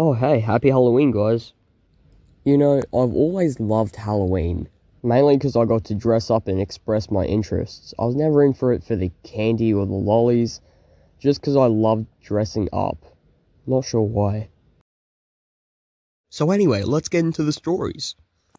Oh hey, happy Halloween guys. You know, I've always loved Halloween, mainly because I got to dress up and express my interests. I was never in for it for the candy or the lollies, just because I loved dressing up. Not sure why. So anyway, let's get into the stories.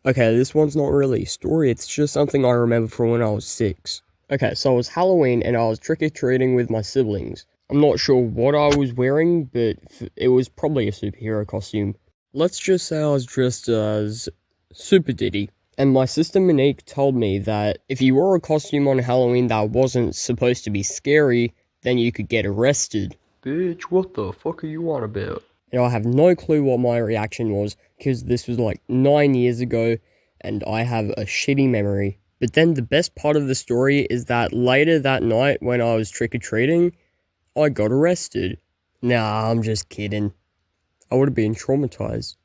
Okay, this one's not really a story, it's just something I remember from when I was 6. Okay, so it was Halloween and I was trick-or-treating with my siblings. I'm not sure what I was wearing, but it was probably a superhero costume. Let's just say I was dressed as Super Diddy. And my sister Monique told me that if you wore a costume on Halloween that wasn't supposed to be scary, then you could get arrested. Bitch, what the fuck are you on about? And I have no clue what my reaction was, because this was like 9 years ago, and I have a shitty memory. But then the best part of the story is that later that night when I was trick-or-treating, I got arrested. Nah, I'm just kidding. I would have been traumatized.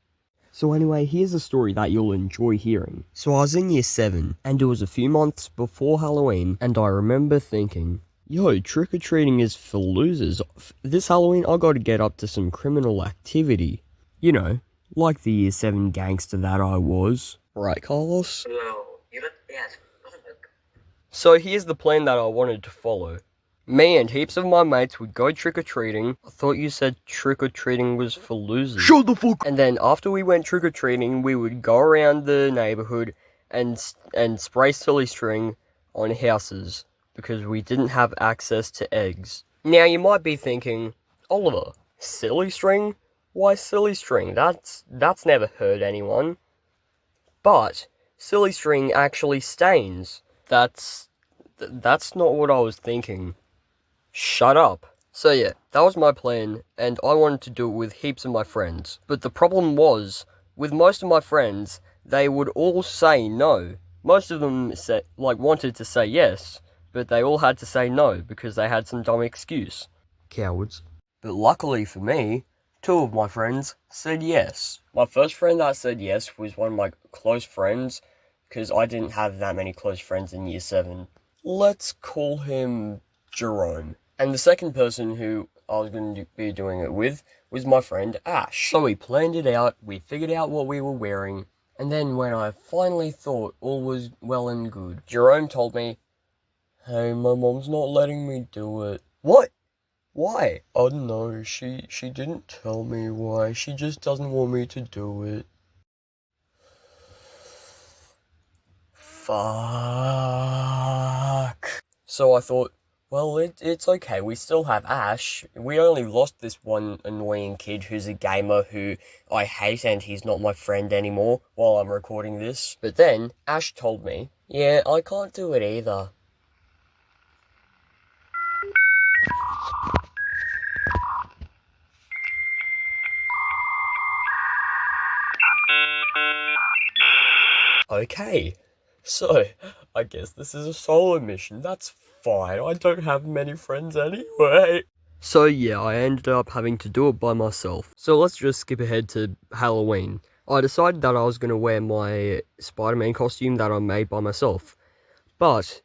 So anyway, here's a story that you'll enjoy hearing. So I was in year 7, and it was a few months before Halloween, and I remember thinking, yo, trick-or-treating is for losers. This Halloween, I gotta get up to some criminal activity. You know, like the year 7 gangster that I was. Right, Carlos? No, you look, yes. So here's the plan that I wanted to follow. Me and heaps of my mates would go trick-or-treating. I thought you said trick-or-treating was for losers. Shut the fuck up! And then after we went trick-or-treating, we would go around the neighborhood and spray silly string on houses because we didn't have access to eggs. Now you might be thinking, Oliver, silly string? Why silly string? That's never hurt anyone. But silly string actually stains. That's not what I was thinking. Shut up. So yeah, that was my plan, and I wanted to do it with heaps of my friends. But the problem was, with most of my friends, they would all say no. Most of them wanted to say yes, but they all had to say no because they had some dumb excuse. Cowards. But luckily for me, 2 of my friends said yes. My first friend that said yes was one of my close friends, because I didn't have that many close friends in year 7. Let's call him Jerome. And the second person who I was going to be doing it with was my friend Ash. So we planned it out, we figured out what we were wearing, and then when I finally thought all was well and good, Jerome told me, hey, my mom's not letting me do it. What? Why? I don't know, she didn't tell me why, she just doesn't want me to do it. Fuck. So I thought, well, it's okay, we still have Ash. We only lost this one annoying kid who's a gamer who I hate and he's not my friend anymore while I'm recording this. But then, Ash told me, yeah, I can't do it either. Okay, so I guess this is a solo mission, that's fine, I don't have many friends anyway. So yeah, I ended up having to do it by myself. So let's just skip ahead to Halloween. I decided that I was going to wear my Spider-Man costume that I made by myself. But,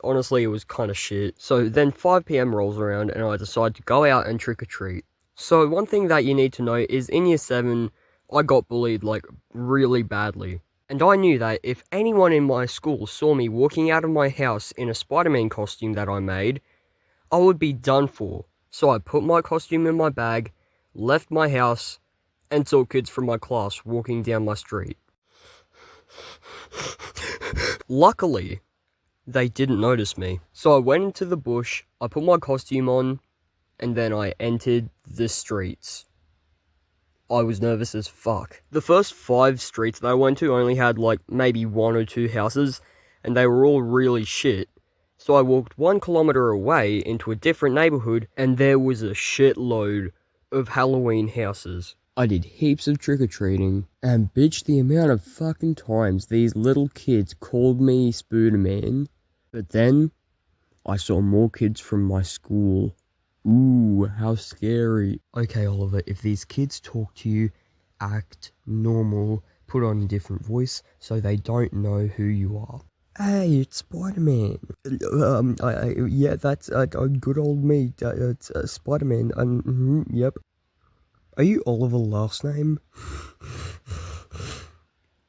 honestly, it was kind of shit. So then 5 PM rolls around and I decide to go out and trick-or-treat. So one thing that you need to know is in year 7, I got bullied, like, really badly. And I knew that if anyone in my school saw me walking out of my house in a Spider-Man costume that I made, I would be done for. So I put my costume in my bag, left my house, and saw kids from my class walking down my street. Luckily, they didn't notice me. So I went into the bush, I put my costume on, and then I entered the streets. I was nervous as fuck. The first 5 streets that I went to only had like maybe 1 or 2 houses, and they were all really shit. So I walked 1 kilometer away into a different neighborhood, and there was a shitload of Halloween houses. I did heaps of trick-or-treating, and bitch the amount of fucking times these little kids called me Spooderman. But then, I saw more kids from my school. Ooh, how scary. Okay, Oliver, if these kids talk to you, act normal, put on a different voice so they don't know who you are. Hey, it's Spider-Man. Yeah, that's good old me. It's Spider-Man. Yep. Are you Oliver last name?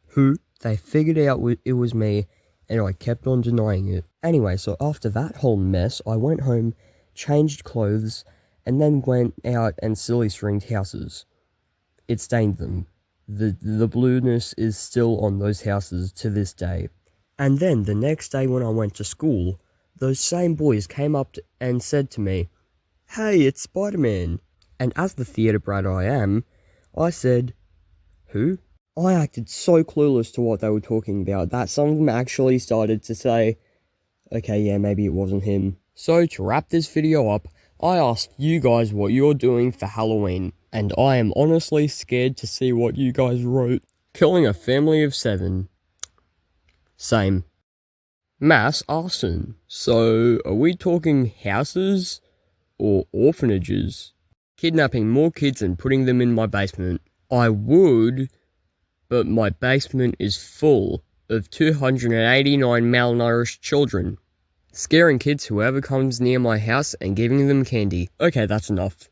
Who? They figured out it was me, and I kept on denying it. Anyway, so after that whole mess, I went home, changed clothes, and then went out and silly stringed houses. It stained them. The blueness is still on those houses to this day. And then the next day when I went to school, those same boys came up and said to me, "Hey, it's Spider-Man." And as the theatre brat I am, I said, "Who?" I acted so clueless to what they were talking about that some of them actually started to say, "Okay, yeah, maybe it wasn't him." So to wrap this video up, I asked you guys what you're doing for Halloween, and I am honestly scared to see what you guys wrote. Killing a family of 7. Same. Mass arson. So, are we talking houses or orphanages? Kidnapping more kids and putting them in my basement. I would, but my basement is full of 289 malnourished children. Scaring kids whoever comes near my house and giving them candy. Okay, that's enough.